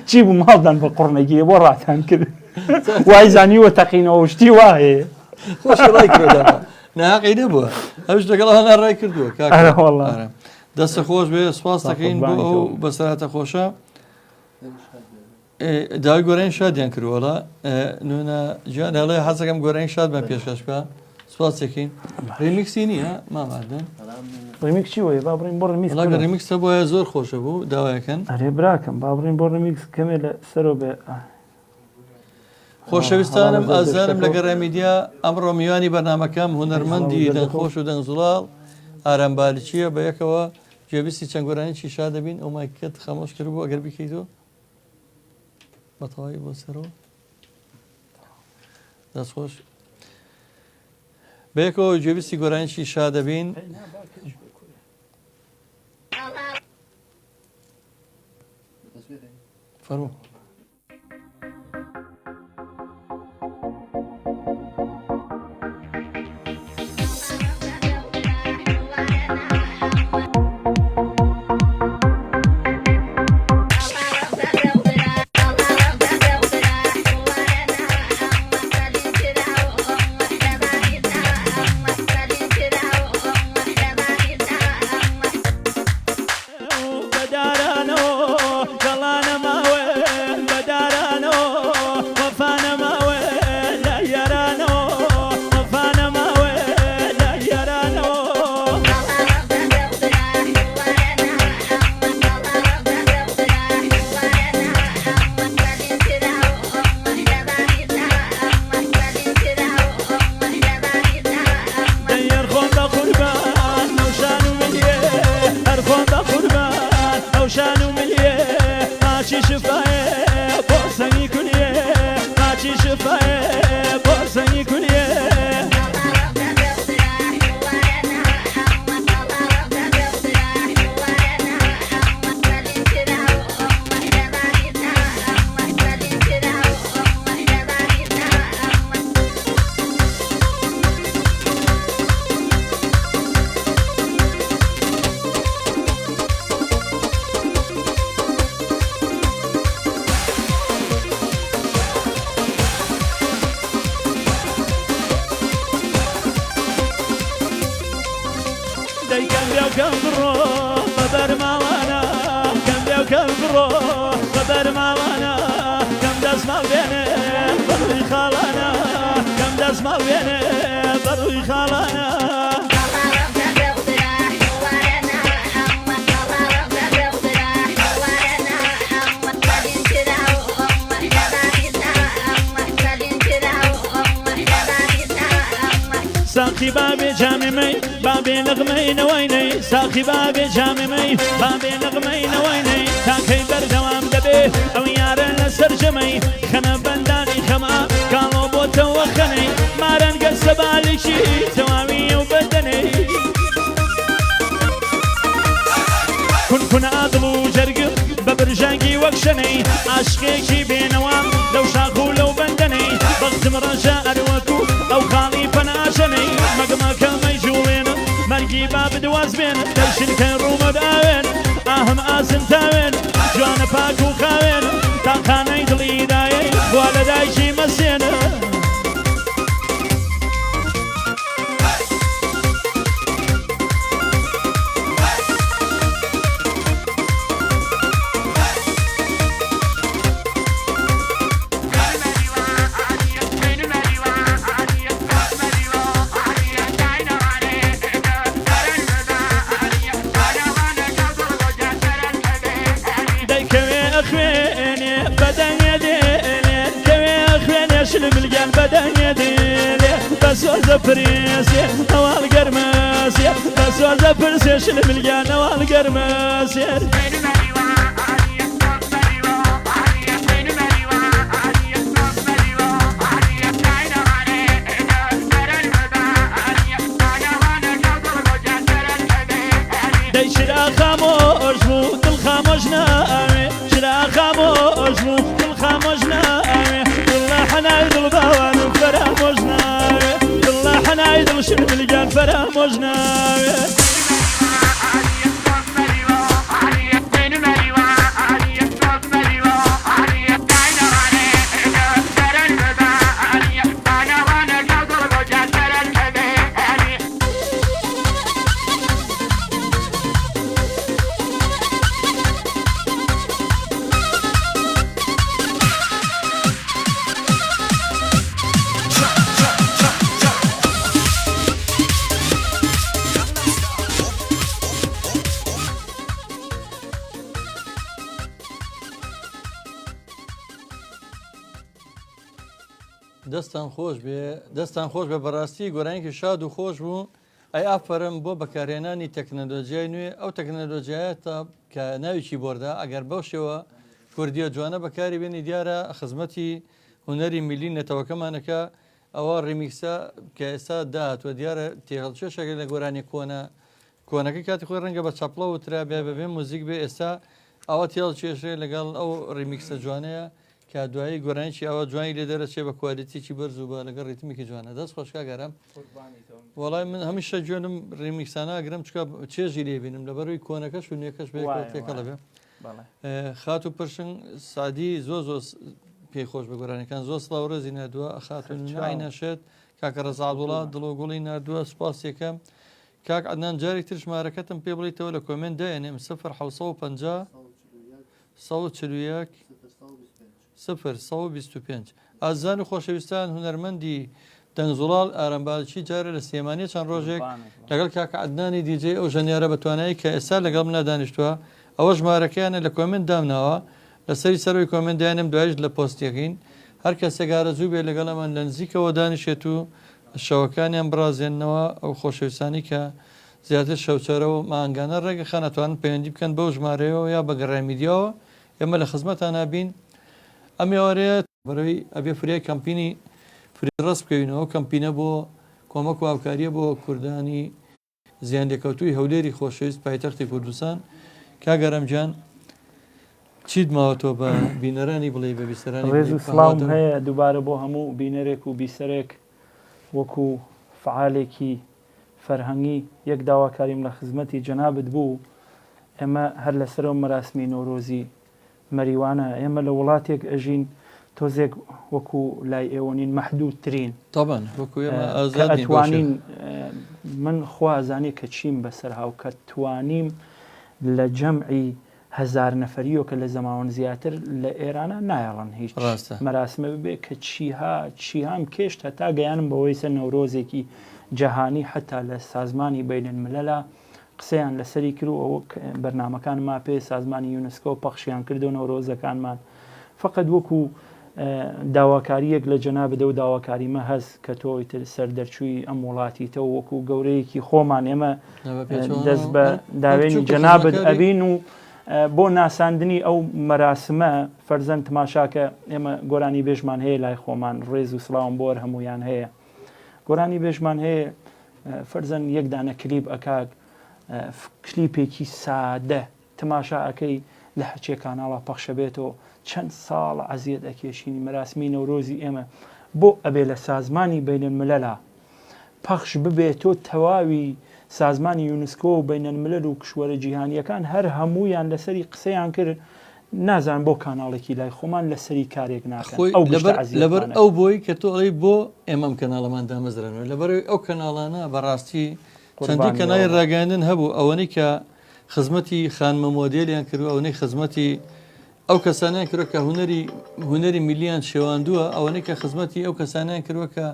چی بوو ماڵدان بە قڕنەگیە بۆ ڕاتان کرد وای زانیوە تەقینەوە شتی وایە ناقی نەبووە ئەوش لەگەڵ هەنا ڕای کردووە دەستە خۆش بێ سواس دەکەین بۆ ئەو بەسەراتە خۆشە داوای گۆرەین شادیان کردووەڵە نونە گیان هەڵێ حەزەکەم گۆرەین شادمان پێشکەش بکە سوپاسێکین ڕێمیکسی نییە مامادن ڕێمیک چی وەیە با بڕین بۆ ڕمیکس ڕێمیکسە بۆیە زۆر خۆشە بوو داوایەکەن ئەرێ براکەم با بڕین بۆ ڕمیکس کەمێ لە سەرۆ بێ خۆشەویستانم ئازارم لە گەڕێمیدیا ئەمڕۆ میوانی بەرنمەکەم هونەرمەندی دەنگخۆش و دەنگزڵال ئارامبالچیە بە یەکەوە گوێبیستی چەند گۆرانێکی شا دەبین ئەو مایکت خەمۆش کرد بوو ئەگەر بکەیتەوە بەتەواوی بۆ سەرەوە دەستخۆش بەیەکەوە گوێبیستی گۆرانێکی شا دەبین فەرموو ساقي بابي جاممي بابي نغمي نويني ساقي بابي جاممي بابي نغمي نويني تاكي بردوام دبي او يارن سرجمي خنا بنداني خما قالوا بوتا وخني مارن قص بالشي توامي وبدني كن اضلو جرق ببرجاقي وكشني عشقيكي بينوام لو شاخو لو بندني بغت مرجا اروكو او خالي فناشني مقمك ميجوين مرقي باب دواز بين دلشن كان روم داوين اهم اسن تاوين جوان باكو خاوين تاقاني دلي داي والداي شي مسين زفريسي نوال قرماسي بس زفرسي شل مليان نوال قرماسي دي شرا خاموش مو دل خاموش نامي شرا خاموش مو دل خاموش نامي والله حناي دل باوان فراموش نامي حنايدل شنو ملقان فراموجنا دەستان خۆش بێ بەڕاستی گۆرانێکی شاد و خۆش بوو ئەی ئافرم بۆ بەکارهێنانی تەکنەلۆژیای نوێ ئەو تەکنەلۆژیایەتە کە ناویکی بۆردا ئەگەر بەو شێوە کوردیە جوانە بەکاری بێنی دیارە خزمەتی هوەری میلی نەتەوەکەمانەکە ئەوە ڕیمیکسە کە ئێستا داهاتوە دیارە تێهەڵچێشەکە لە گۆرانی کۆنەکەی کاتی خۆی ڕەنگە بە چەپڵە وترا بێ موزیک بێ ئێستا ئەوە تێڵ چێشێ لەگەڵ ئەو ڕیمیکسە جوانەیە کە دوایی گۆرانیی ئەوە جوانی لێ دەرەچێ بە کوالیتیی بەرز و بە لەگەڵ ڕیتمیکی جوانە دەست خۆشکا گەرم وڵای من هەمیشە جوێنم ڕیمیکسانە گرم چکە چێژی لێ بینم لە بەروی کۆنەکەش و نوێکەش بێکەڵە بێ خات و پرشنگ سادی زۆ پێی خۆش بە گۆرانەکان زۆر سڵاو ڕێزی نردووە خاتون ناشێت کاکە ڕەزاڵوڵات دڵۆگوڵی نردووە سپاس یەکەم کاک عەدنان جارێک تر ژمارەکەتم پێ بڵیتەوە لە کۆمنت دایەنێم 0 125 ئازان و خۆشەویستان هونەرمەندی دەنگزوڵاڵ ئارەمبالچی جارە لە سێمانی چەند ڕۆژێک لەگەڵ کاکە عەدنانی دیجێ ئەو ژەنیارە بەتوانایی کە ئێستا لەگەڵ منە دانیشتووە ئەوە ژمارەکەیانە لە کۆمنت دامناوە لەسەری سەروی کۆمنت دایانم دوایش لە پۆستیەکەین هەر کە سێگارە زوو بێ لەگەڵ ئەمان لە نزیکەوە دانیشێت و شەوەکانیان بڕازێننەوە ئەو خۆشەویستانی کە زیاتر شەوچەرە و مانگانە ڕێگە خانەتوانن پەیوەندی بکەن بەو ژمارەیەوە یا بەگەڕای میدیاوە ئێمە لە خزمەتان نابین ئەم ێوارەیە بەرەوەی ئەبێ فریای کەمپینی فری ڕست بکەوینەوە کەمپینە بۆ کۆمەک و هاوکاریە بۆ کوردانی زیان لێکەوتووی هەولێری خۆشەویست پایتەختی کوردستان کاگەرەمجان چیت ماوەتۆ بە بینەرانی بڵێ بە بیسەرانی ڕێز و سڵاوم هەیە دووبارە بۆ هەموو بینەرێک و بیسەرێک وەکو فعالێکی فەرهەنگی یەک داواکاریم لە خزمەتی جەنابەت بوو ئێمە هەر لەسەرەوە مەراسمی نۆرۆزی مەریوانە ئێمە لە وڵاتێک ئەژین تۆزێک وەکو لای ئێوەنین مەحدودترین ئەتوانین من خوازانێ کە چیم بەسەر هاو کە توانیم لە جەمعی هزار نەفەریۆ کە لە زەماوەن زیاتر لە ئێرانە نایەڵن هیچ مەراسمە ببێ کە چیهام کێشت هەتا گەیانم بەوەی سەر نەورۆزێکی جەهانی حتا لە سازمانی بینالملەلا قسەیان لەسەری کرد و ئەوە بەرنامەکان ما پێ سازمانی یونسکۆ پەخشیان کردو نەورۆزەکانمان فقط وەکو داواکاریەک لە جەنابەدە و داواکاریمە هەست کە تۆی تر سەر دەرچووی ئەم وڵاتیتەوە وەکو گەورەیەکی خۆمان ئێمە دەست بە داوێنی جەنابەت ئەبین و بۆ ناساندنی ئەو مەراسمە فەرزەن تماشاکە ئێمە گۆرانی بێژمان هەیە لای خۆمان ڕێز و سڵاوم بۆ هەمویان هەیە گۆرانی بێژمان هەیە فەرزەن یەکدانە کلیپ ئەکات کلیپێکی سادە تماشا ئەەکەی لە هەرچێ کاناڵە پەخشە بێتەوە چەند ساڵ عەزیەت ئەکێشینی مەراسمی نەورۆزی ئێمە بۆ ئەبێ لە سازمانی بینالملەلا پەخش ببێتۆ تەواوی سازمانی یونسکۆ و بینالملەل و کشوەرە جیهانیەکان هەر هەمویان لەسەری قسەیان کرد نازان بۆ کاناڵێکی لای خۆمان لەسەری کارێک ناکەن لەبەر ئەو بۆی کە تۆڵی بۆ ئێمەم کەناڵەمان دامەزرانەوە لەبەرەوەی ئەو کەناڵانە بەڕاستی چەندی کەنای ڕاگەاندن هەبوو ئەوەی کە خزمەتی خانمە مۆدێلیان کردو ئەوەی خزمەتی ئەو کەسانیان کردوە کە هوەری میلیان شێواندووە ئەوەی کە خزمەتی ئەو کەسانیان کردووە کە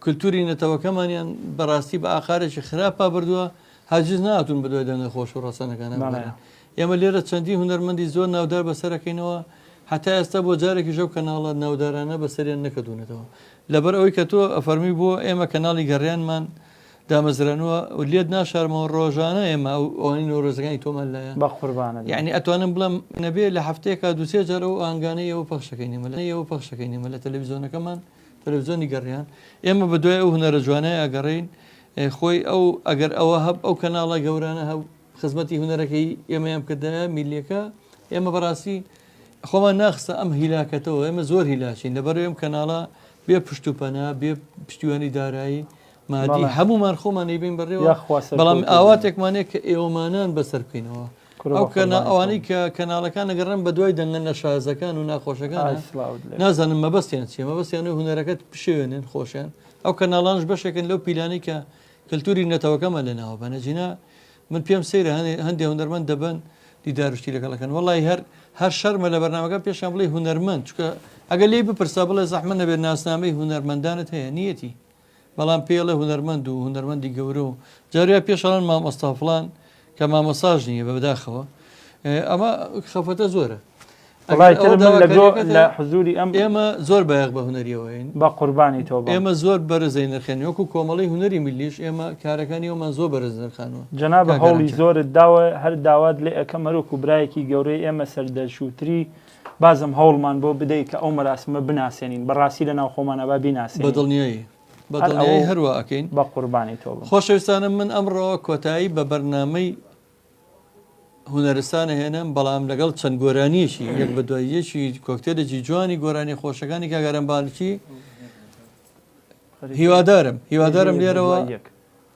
کللتوری نەتەوەکەمانیان بەڕاستی بە ئاخارێکی خراپا بردووە هاجز ناتون بدوای دەنە خۆش و ڕاستانەکانە ئێمە لێرە چەندی هوەرمەندی زۆر ناودار بەسەرەکەینەوە حتا ئێستا بۆ جارێکی ژەو کەناڵە ناودارانە بەسەریان نەکەدونێتەوە لەبەر ئەوەی کە تۆ ئەفەرمی بۆ ئێمە کەناڵی گەڕیانمان دامەزرانوە و لێت ناشارمەوە ڕۆژانە ئێمە ئەوانی نۆرۆزەکانی تۆمان لایە بە قوربانە یعنی ئەتوانم بڵم نەبێ لە هەفتەیەکە دوسێ جارە و ئاهەنگانەی ئەوە پەخشەکەینیمە لە تەلەڤیزۆنەکەمان تەلەڤیزۆنی گەڕیان ئێمە بە دوای ئەو هونەرە جوانەیە ئەگەڕین خۆی ئەگەر ئەوە هەب ئەو کەناڵە گەورانە هەب خزمەتی هونەرەکەی ئێمەیان کردایە میلیەکە ئێمە بەڕاستی خۆمان ناخستە ئەم هیلاکەتەوە ئێمە زۆر هیلاچین لەبەر ئێم کەناڵە بێ پشتوپەنا بێ پشتیوانی دارایی مادی هەمومان خۆمان نەیبین بڕێەوە بەڵام ئاواتێکمانەیە کە ئێوەمانان بەسەر بکەینەوە ئەو ئەوانەی کە کەناڵەکان نەگەڕن بە دوای دەنگەن لە شازەکان و ناخۆشەکان نازانم مەبەستیان چیە مەبەستیان و هونەرەکەت پشێوێنن خۆشیان ئەو کەناڵانش بەشێکن لەو پیلانی کە کللتوری نەتەوەکەمە لەناوە بەنەجینا من پێم سەیرە هەندێک هونەرمەند دەبن دیدارشتی لەگەڵەکەن وڵی هەر شەرمە لە بەرنامەکە پێشان بڵێ هونەرمەند چکە ئەگە لێ بپرسا بڵێ زەحمە نەبێت ناسنامەی هونەرمەندانت هەیە نیەتی بەڵام پێڵە هونەرمەند و هونەرمەندی گەورە و جاریا پێشڵان مامۆستافلان کە مامۆساژ نییە بە بداخەوە ئەمە خەفەتە زۆرە وڵای تر من لە حزوری ئەم ئێمە زۆر بەیەق بە هوەریەوەین بە قوربانی تۆ ئێمە زۆر بەرزەی نرخێن وەکو کۆمەڵی هوەری میلیش ئێمە کارەکانی ئەومان زۆر بەرز نرخانەوە جەنابە هەوڵی زۆرت داوە هەر داوات لێ ئەەکەم مەرۆک و برایەکی گەورەی ئێمە سەردەشووتری بازم هەوڵمان بۆ بدەیت کە ئەو مەراسمە بناسیێنین بەڕاستی لە ناو خۆمانە با بیناسیێن بەدڵنیایی هەروە ئەکەین بە قوربانی تۆ خۆشەویستانم من ئەمڕۆ کۆتایی بە بەرنامەی هونەرستانە هێنم بەڵام لەگەڵ چەند گۆرانیشی یەک بە دواییەکی کۆکتێلێکی جوانی گۆرانی خۆشەکانی کاگەرم باڵکی هیوادارم لێرەوە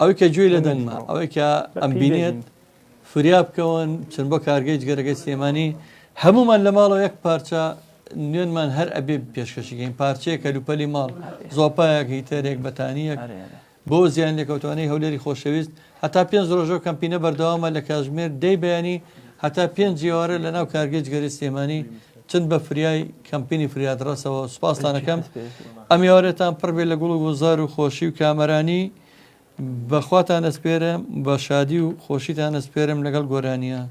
ئەوەی کە گوێی لە دەنگما ئەوەی کە ئەم بینێت فریا بکەون چەند بۆ کارگەی جگەرەکەی سلێمانی هەمومان لە ماڵەوە یەک پارچە نوێنمان هەر ئەبێ پێشکەشیگەین پارچەیە کەلوپەلی ماڵ زۆپایەک هیتەرێک بەتانیەک بۆ زیان لێکەوتوانەی هەولێری خۆشەویست هەتا 5 ڕۆژە کەمپینە بەردەوامە لە کاتژمێر دەی بەیانی هەتا 5 جیوارە لە ناو کارگەی جگەری سلێمانی چەند بە فریای کەمپینی فریادڕەسەوە سوپاستانەکەم ئەم یاوارێتان پڕ بێ لە گوڵ و گوزار و خۆشی و کامەرانی بەخواتان ئەسپێرم بە شادی و خۆشیتان ئەسپێرم لەگەڵ گۆرانیە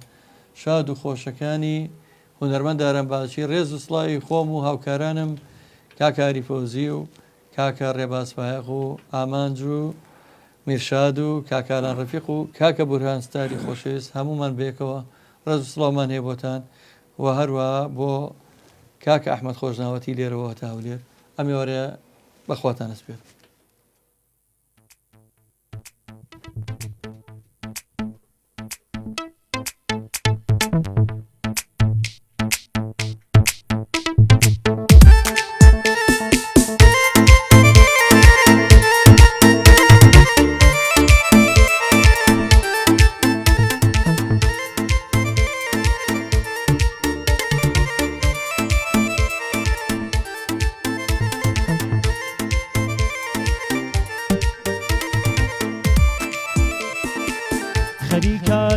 شاد و خۆشەکانی هونەرمەند دارەمباچی ڕێز و سڵاوی خۆم و هاوکارانم کاکاری فۆزی و کاکە ڕێباسپایەق و ئامانج و میرشاد و کاکالان ڕەفیق و کاکە بورهان ستاری خۆشەویست هەمومان بێکەوە ڕێز و سڵاومان هەیە بۆتان و هەروە بۆ کاکە ئەحمەد خۆشناوەتی لێرەوە تا هەولێر ئەم ێوارەیە بەخواتان ئەسپێرم.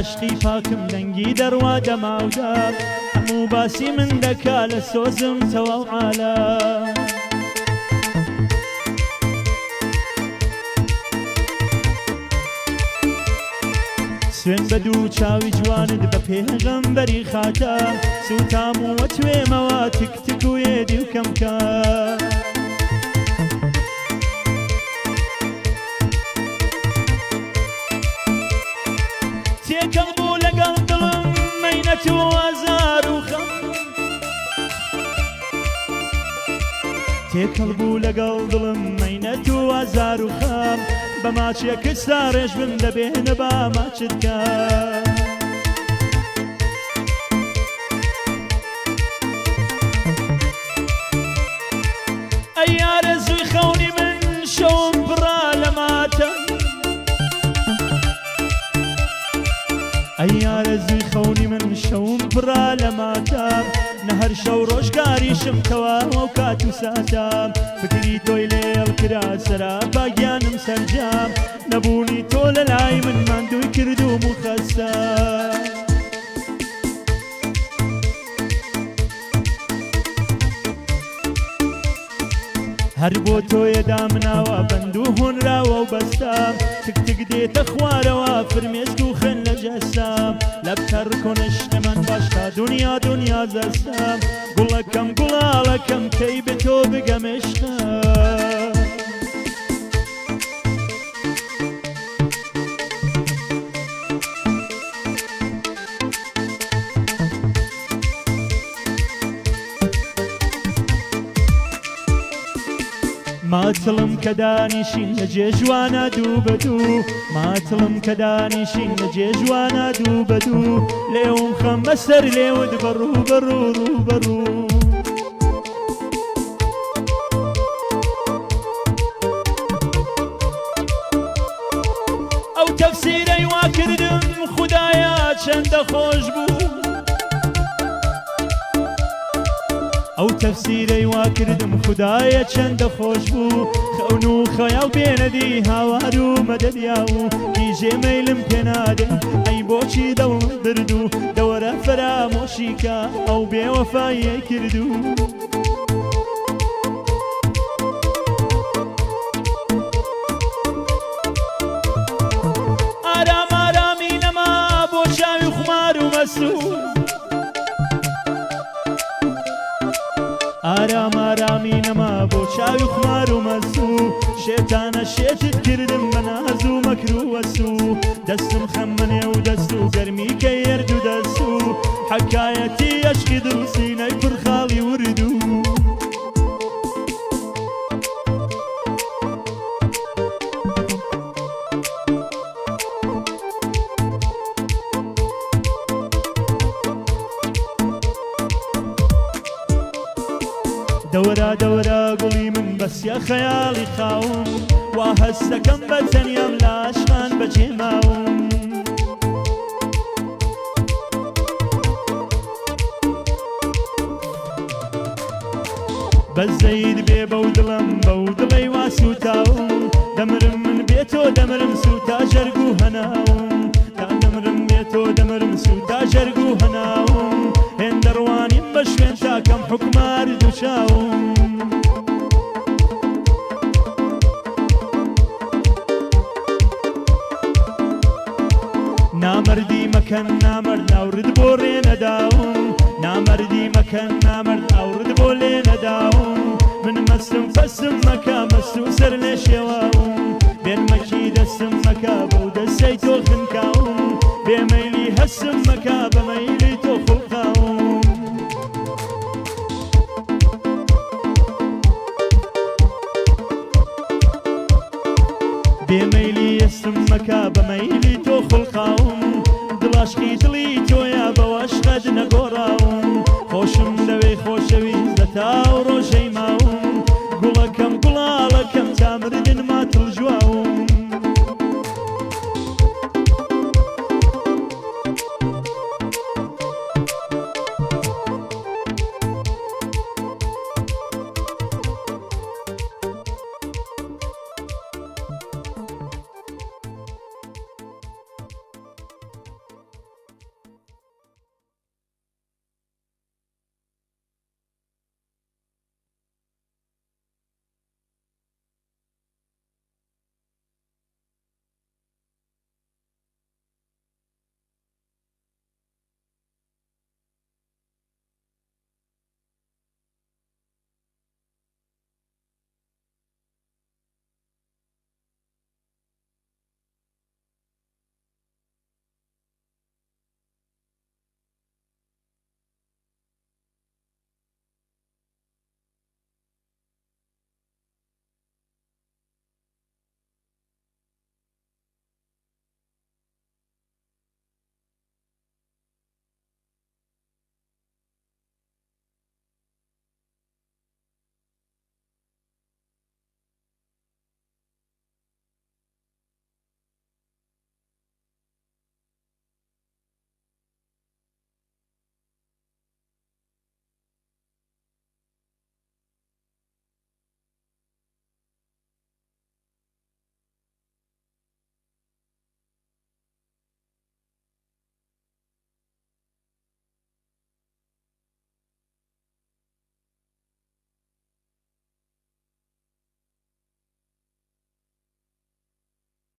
عشقی پاکم دەنگی دەڕوا دەماودا هەموو باسی من دەکا لە سۆزم تەواو عالا سوێن بە دوو چاوی جوانت بە پێغەمبەری خاتە سوتام و وەتوێمەوە تکتک و یێدی و کەمکە تێکەڵ بوو لەگەڵ دڵم مەینەت و ئازار و خەم تێکەڵ بوو لەگەڵ دڵم مەینەت و ئازار و خەم بە ماچێکە ساڕێژ بم دەبێنە با ماچت کە ئەی یارە زووی خەونی من شەوم بڕا لە ماتە ئەی یارە زووی خەونی من شەوم بڕا لە ماتەم نە هەر شەو ڕۆژگاریشم تەواو و کات و ساتام فکری تۆی لێڵ کرا سەرا باگیانم سەرجام نەبوونی تۆ لە لای من ماندووی کردوم و خەستە هەر بۆ تۆیەدا مناوە بەند و هۆنراوە و بەستام تکتک دێتە خوارەوە فرمێسک و خوێن لە جەستام لە بتەڕ کۆنشتە من باشتا دنیا دنیا زەستام گوڵەکەم گوڵاڵەکەم کەی بە تۆ بگەمێشتە ماتڵم کە دانیشین لە جێژوانە دوو بە دوو ماتڵم کە دانیشین لە جێژوانە دوو بە دوو لێوم خەمە سەر لێوت بەڕوو بەڕوو ڕوو بەڕوو ئەو تەفسیرەی وا کردم خودایە چەندە خۆش بوو ئەو تەفسیرەی وا کردم خودایە چەندە خۆش بوو خەون و خەیاو بێنەدی هاوار و مەدەدیا و دیژێ مەیلم پێنادەی ئەی بۆچی دڵ بردو دەوەرە فەرامۆشیکە ئەو بێوەفاییە کردو ئارام ئارامی نەما بۆ چاوی خومار و مەسوور ئارام ئارامی نەما بۆ چاوی خوار و مەسوو شێتانە شێتت کردم بە ناز و مەکر و وەسوو دەستم خەممنێ و دەست و گەرمی کە هێرد و دەسوو حەکایەتی ئەشکی دڵ سینەی پڕخاڵی وردوو دەورە دەورە گوڵی من بەسیە خەیاڵی خاوم وا هەستەکەم بە تەنیام لە عاشقان بەجێ ماوم بەزەید بێ بەو دڵم بەو دڵەی وا سوتاوم دەمرم من بێتۆ دەمرم سوتا ژەرگ و هەناوم تا دەمرم بێتۆ دەمرم سوتا ژەرگ و هەناوم هێندەڕوانیم بە شوێن تاکەم حکمار دووچاوم نامەردی مەکەن نامەرد ئەوڕد بۆ ڕێ نەداوم نامەردی مەکەن نامەرد ئەوڕد بۆ لێ نەداوم من مەستم فەسم مەکە مەست و سەر لێ شێواوم بێنمەکی دەستم مەکە بەو دەستەی تۆ خنکاوم بێمەیلی هەستم مەکە بەمەیلی تۆ خوڵقاوم بێمەیلی هەستم مەکە بەمەیلی تۆ خوڵقاوم دڵاشقی دڵی تۆیە بەوە عشقەت نەگۆڕاوم خۆشم لەوەی خۆشەویست دەتاو